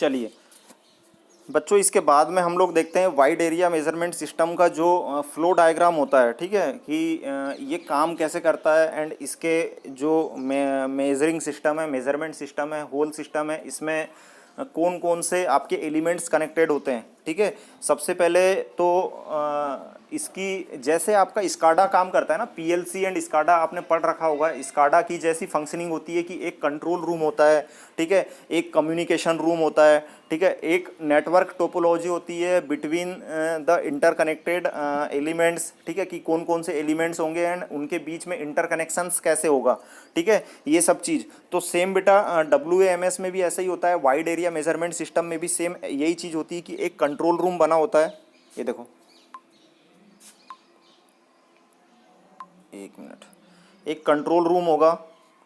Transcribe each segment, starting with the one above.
चलिए बच्चों, इसके बाद में हम लोग देखते हैं वाइड एरिया मेजरमेंट सिस्टम का जो फ्लो डायग्राम होता है, ठीक है, कि ये काम कैसे करता है एंड इसके जो मेजरिंग सिस्टम है, मेजरमेंट सिस्टम है, होल सिस्टम है, इसमें कौन कौन से आपके एलिमेंट्स कनेक्टेड होते हैं, ठीक है। सबसे पहले तो इसकी जैसे आपका स्काडा काम करता है ना, पीएलसी एंड स्काडा आपने पढ़ रखा होगा। स्काडा की जैसी फंक्शनिंग होती है कि एक कंट्रोल रूम होता है, ठीक है, एक कम्युनिकेशन रूम होता है, ठीक है, एक नेटवर्क टोपोलॉजी होती है बिटवीन द इंटरकनेक्टेड एलिमेंट्स, ठीक है, कि कौन कौन से एलिमेंट्स होंगे एंड उनके बीच में इंटरकनेक्शंस कैसे होगा, ठीक है, ये सब चीज़। तो सेम बेटा WAMS में भी ऐसा ही होता है, वाइड एरिया मेजरमेंट सिस्टम में भी सेम यही चीज़ होती है कि एक कंट्रोल रूम बना होता है। ये देखो, एक मिनट, एक कंट्रोल रूम होगा,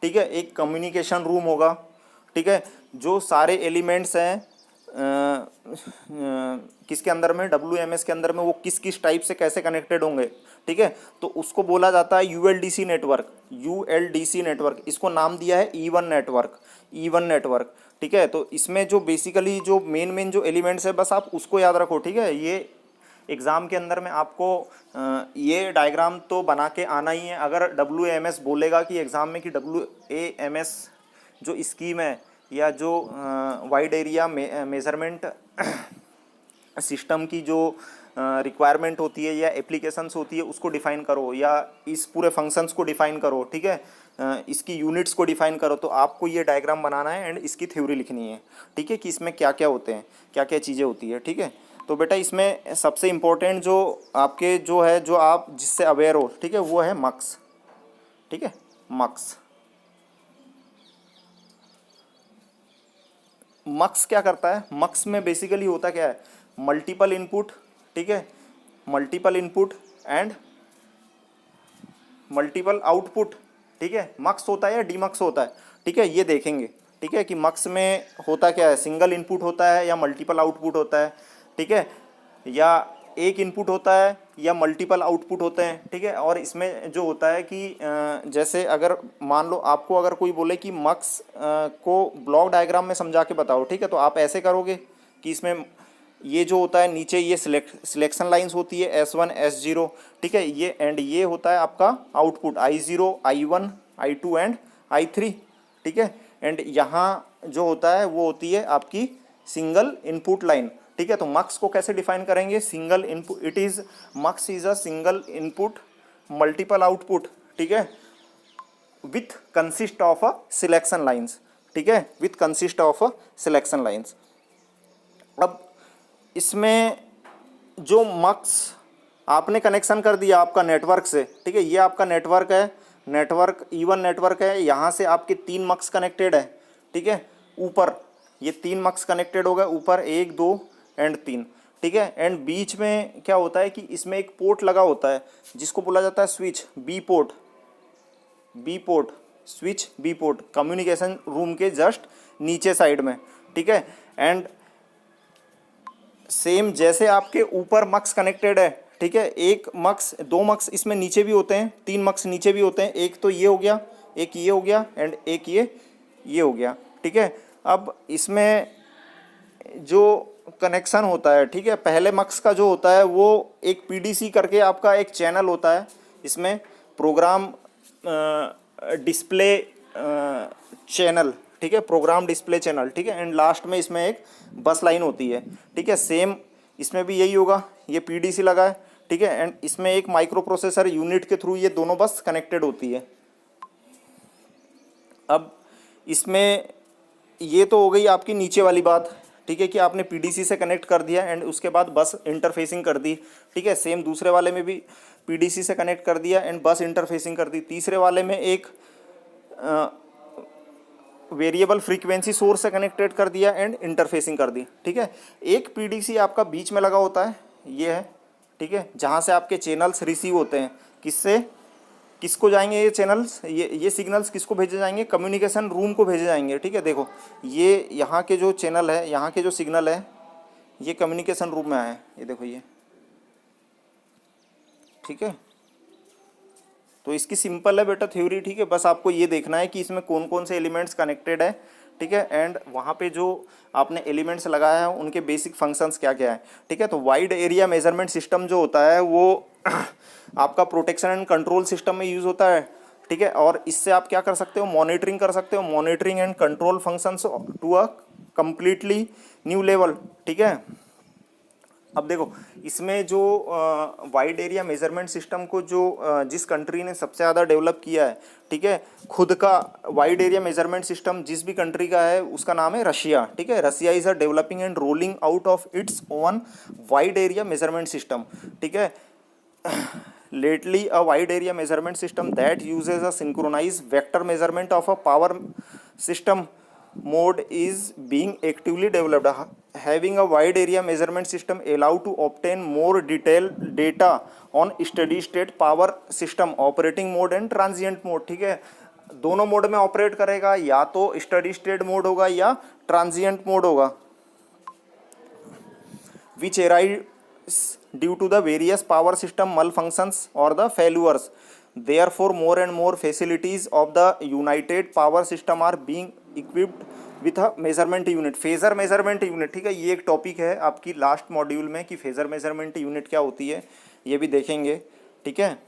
ठीक है, एक कम्युनिकेशन रूम होगा, ठीक है, जो सारे एलिमेंट्स हैं किसके अंदर में, WMS के अंदर में, वो किस किस टाइप से कैसे कनेक्टेड होंगे, ठीक है, तो उसको बोला जाता है ULDC नेटवर्क। ULDC नेटवर्क, इसको नाम दिया है E1 नेटवर्क, E1 नेटवर्क, ठीक है। तो इसमें जो बेसिकली जो मेन मेन जो एलिमेंट्स है, बस आप उसको याद रखो, ठीक है। ये एग्ज़ाम के अंदर में आपको ये डायग्राम तो बना के आना ही है। अगर WAMS बोलेगा कि एग्ज़ाम में कि WAMS जो स्कीम है या जो वाइड एरिया मेजरमेंट सिस्टम की जो रिक्वायरमेंट होती है या एप्लीकेशंस होती है उसको डिफ़ाइन करो, या इस पूरे फंक्शंस को डिफ़ाइन करो, ठीक है, इसकी यूनिट्स को डिफ़ाइन करो, तो आपको ये डायग्राम बनाना है एंड इसकी थ्योरी लिखनी है, ठीक है, कि इसमें क्या क्या होते हैं, क्या क्या चीज़ें होती है, ठीक है। तो बेटा इसमें सबसे इम्पोर्टेंट जो आपके जो है, जो आप जिससे अवेयर हो, ठीक है, वो है मक्स, ठीक है, मक्स। मक्स क्या करता है, मक्स में बेसिकली होता क्या है, मल्टीपल इनपुट, ठीक है, multiple input and multiple output, ठीक है। मक्स होता है या डीमक्स होता है, ठीक है, ये देखेंगे, ठीक है, कि मक्स में होता क्या है, सिंगल इनपुट होता है या मल्टीपल आउटपुट होता है, ठीक है, या एक इनपुट होता है या मल्टीपल आउटपुट होते हैं, ठीक है। और इसमें जो होता है कि जैसे अगर मान लो आपको अगर कोई बोले कि मक्स को ब्लॉक डायग्राम में समझा के बताओ, ठीक है, तो आप ऐसे करोगे कि इसमें ये जो होता है नीचे ये सिलेक्शन लाइंस होती है S1 S0, ठीक है, ये एंड ये होता है आपका output I0 I1 I2 and I3, ठीक है, एंड यहाँ जो होता है वो होती है आपकी सिंगल इनपुट लाइन, ठीक है। तो मक्स को कैसे डिफाइन करेंगे, single input, it is mux is a single input multiple output, ठीक है, with consist of a selection lines, ठीक है, with consist of a selection lines. अब इसमें जो मक्स आपने कनेक्शन कर दिया आपका नेटवर्क से, ठीक है, ये आपका नेटवर्क है, नेटवर्क E1 नेटवर्क है, यहाँ से आपके 3 मक्स कनेक्टेड है, ठीक है, ऊपर ये 3 मक्स कनेक्टेड हो गए, ऊपर 1 2 एंड 3, ठीक है, एंड बीच में क्या होता है कि इसमें एक पोर्ट लगा होता है जिसको बोला जाता है switch, B port, B port, switch B port, communication room के जस्ट नीचे साइड में, ठीक है। एंड सेम जैसे आपके ऊपर मक्स कनेक्टेड है, ठीक है, एक मक्स, 2 मक्स इसमें नीचे भी होते हैं, 3 मक्स नीचे भी होते हैं, एक तो ये हो गया, एक ये हो गया एंड एक ये हो गया, ठीक है। अब इसमें जो कनेक्शन होता है, ठीक है, पहले मक्स का जो होता है वो एक PDC करके आपका एक चैनल होता है, इसमें प्रोग्राम डिस्प्ले चैनल, ठीक है, प्रोग्राम डिस्प्ले चैनल, ठीक है, एंड लास्ट में इसमें एक बस लाइन होती है, ठीक है। सेम इसमें भी यही होगा, ये PDC लगा है, ठीक है, एंड इसमें एक माइक्रो प्रोसेसर यूनिट के थ्रू ये दोनों बस कनेक्टेड होती है। अब इसमें ये तो हो गई आपकी नीचे वाली बात, ठीक है, कि आपने PDC से कनेक्ट कर दिया एंड उसके बाद बस इंटरफेसिंग कर दी, ठीक है। सेम दूसरे वाले में भी PDC से कनेक्ट कर दिया एंड बस इंटरफेसिंग कर दी। तीसरे वाले में एक वेरिएबल फ्रीक्वेंसी सोर्स से कनेक्टेड कर दिया एंड इंटरफेसिंग कर दी, ठीक है। एक PDC आपका बीच में लगा होता है, ये है, ठीक है, जहाँ से आपके चैनल्स रिसीव होते हैं, किससे किसको जाएंगे ये चैनल्स, ये सिग्नल्स किसको भेजे जाएंगे, कम्युनिकेशन रूम को भेजे जाएंगे, ठीक है। देखो ये यहाँ के जो चैनल है, यहाँ के जो सिग्नल है, ये कम्युनिकेशन रूम में आए हैं, ये देखो ये, ठीक है। तो इसकी सिंपल है बेटा थ्योरी, ठीक है, बस आपको ये देखना है कि इसमें कौन कौन से एलिमेंट्स कनेक्टेड है, ठीक है, एंड वहाँ पे जो आपने एलिमेंट्स लगाया है उनके बेसिक फंक्शंस क्या क्या है, ठीक है। तो वाइड एरिया मेजरमेंट सिस्टम जो होता है वो आपका प्रोटेक्शन एंड कंट्रोल सिस्टम में यूज़ होता है, ठीक है। और इससे आप क्या कर सकते हो, मॉनिटरिंग कर सकते हो, monitoring and control functions to a completely new level, ठीक है। अब देखो इसमें जो वाइड एरिया मेजरमेंट सिस्टम को जो जिस कंट्री ने सबसे ज़्यादा डेवलप किया है, ठीक है, खुद का वाइड एरिया मेजरमेंट सिस्टम जिस भी कंट्री का है उसका नाम है रशिया, ठीक है। Russia is a developing and rolling out of its own wide area measurement system, ठीक है। lately a wide area measurement system that uses a synchronized vector measurement of a power system mode is being actively developed. Having a wide area measurement system allow to obtain more detailed data on steady state power system operating mode and transient mode, ठीक है। दोनों mode में operate करेगा, या तो steady state mode होगा या transient mode होगा, which arise due to the various power system malfunctions or the failures. Therefore, more and more facilities of the united power system are being equipped with a measurement unit. Phasor measurement unit, ठीक है, ये एक topic है आपकी last module में कि phasor measurement unit क्या होती है, ये भी देखेंगे, ठीक है।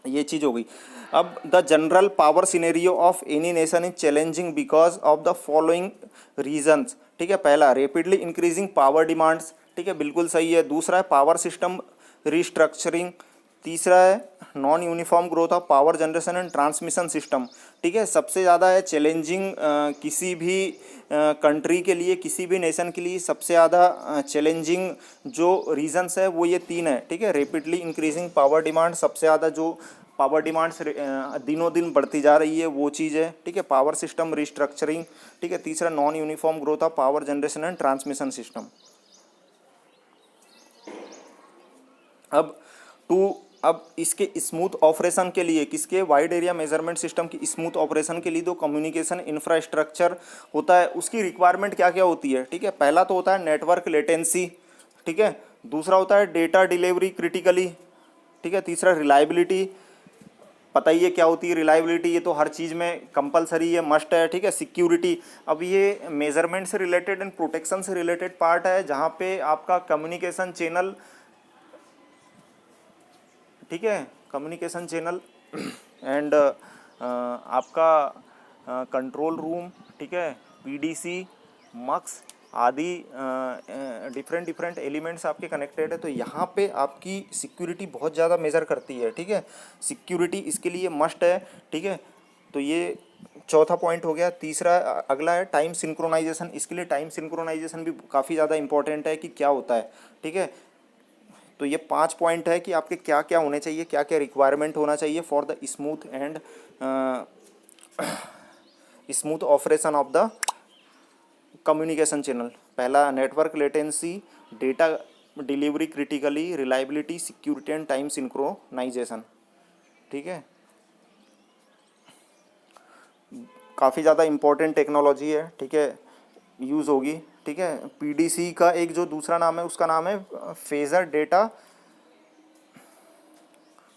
ये चीज़ हो गई। अब the general power scenario of any nation is challenging because of the following reasons, ठीक है। पहला, रेपिडली इंक्रीजिंग पावर डिमांड्स, ठीक है, बिल्कुल सही है। दूसरा है पावर सिस्टम रिस्ट्रक्चरिंग। तीसरा है non uniform growth of power generation and transmission system, ठीक है। सबसे ज़्यादा है चैलेंजिंग किसी भी कंट्री के लिए, किसी भी नेशन के लिए सबसे ज़्यादा चैलेंजिंग जो रीजंस है वो ये तीन है, ठीक है। रेपिडली इंक्रीजिंग पावर डिमांड, सबसे ज़्यादा जो पावर डिमांड्स दिनों दिन बढ़ती जा रही है वो चीज़ है, ठीक है। पावर सिस्टम रिस्ट्रक्चरिंग, ठीक है। तीसरा non uniform growth of power generation and transmission system. अब इसके स्मूथ ऑपरेशन के लिए, किसके, वाइड एरिया मेजरमेंट सिस्टम की स्मूथ ऑपरेशन के लिए जो कम्युनिकेशन इंफ्रास्ट्रक्चर होता है उसकी रिक्वायरमेंट क्या क्या होती है, ठीक है। पहला तो होता है नेटवर्क लेटेंसी, ठीक है। दूसरा होता है डेटा डिलीवरी क्रिटिकली, ठीक है। तीसरा रिलायबिलिटी, पता ही है क्या होती है रिलायबिलिटी, ये तो हर चीज़ में कंपलसरी है, मस्ट है, ठीक है। सिक्योरिटी, अब ये मेजरमेंट से रिलेटेड एंड प्रोटेक्शन से रिलेटेड पार्ट है जहाँ पे आपका कम्युनिकेशन चैनल, ठीक है, कम्युनिकेशन चैनल एंड आपका कंट्रोल रूम, ठीक है, पीडीसी, मक्स आदि डिफरेंट डिफरेंट एलिमेंट्स आपके कनेक्टेड है। तो यहाँ पे आपकी सिक्योरिटी बहुत ज़्यादा मेजर करती है, ठीक है। सिक्योरिटी इसके लिए मस्ट है, ठीक है। तो ये चौथा पॉइंट हो गया। तीसरा अगला है टाइम सिंक्रोनाइजेशन। इसके लिए टाइम सिंक्रोनाइजेशन भी काफ़ी ज़्यादा इंपॉर्टेंट है कि क्या होता है, ठीक है। तो ये 5 पॉइंट है कि आपके क्या क्या होने चाहिए, क्या क्या रिक्वायरमेंट होना चाहिए for the smooth and smooth operation of the communication channel. पहला network latency, data delivery critically, reliability, security and time synchronization, ठीक है। काफ़ी ज़्यादा इम्पोर्टेंट टेक्नोलॉजी है, ठीक है, यूज़ होगी, ठीक है। पीडीसी का एक जो दूसरा नाम है उसका नाम है फेज़र डेटा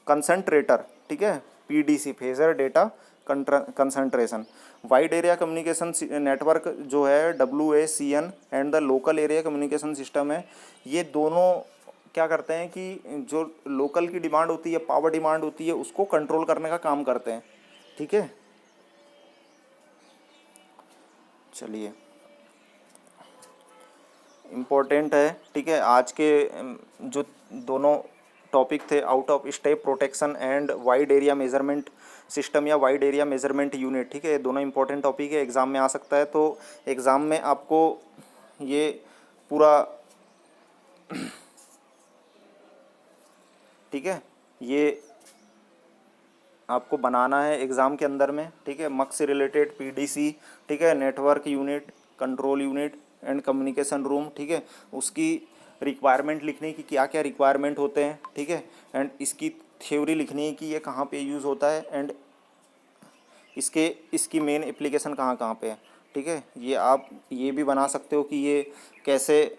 कंसंट्रेटर, ठीक है। PDC, phasor data concentration. Wide area communication network जो है WACN and the local area communication system है, ये दोनों क्या करते हैं कि जो लोकल की डिमांड होती है, पावर डिमांड होती है, उसको कंट्रोल करने का काम करते हैं, ठीक है। चलिए, इम्पोर्टेंट है, ठीक है। आज के जो दोनों टॉपिक थे, out of step protection and wide area measurement system या वाइड एरिया मेजरमेंट यूनिट, ठीक है, ये दोनों इंपॉर्टेंट टॉपिक है, एग्ज़ाम में आ सकता है। तो एग्ज़ाम में आपको ये पूरा, ठीक है, ये आपको बनाना है एग्ज़ाम के अंदर में, ठीक है। मक से रिलेटेड पीडीसी, ठीक है, network unit, control unit and communication room, ठीक है, उसकी रिक्वायरमेंट लिखने की क्या क्या रिक्वायरमेंट होते हैं, ठीक है। एंड इसकी थ्योरी लिखनी है कि ये कहाँ पे यूज़ होता है एंड इसकी मेन एप्लीकेशन कहाँ कहाँ पे है, ठीक है। ये आप ये भी बना सकते हो कि ये कैसे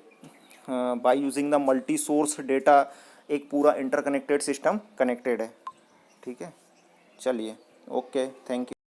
by using the multi source data एक पूरा इंटरकनेक्टेड सिस्टम कनेक्टेड है, ठीक है। चलिए, ओके, थैंक यू।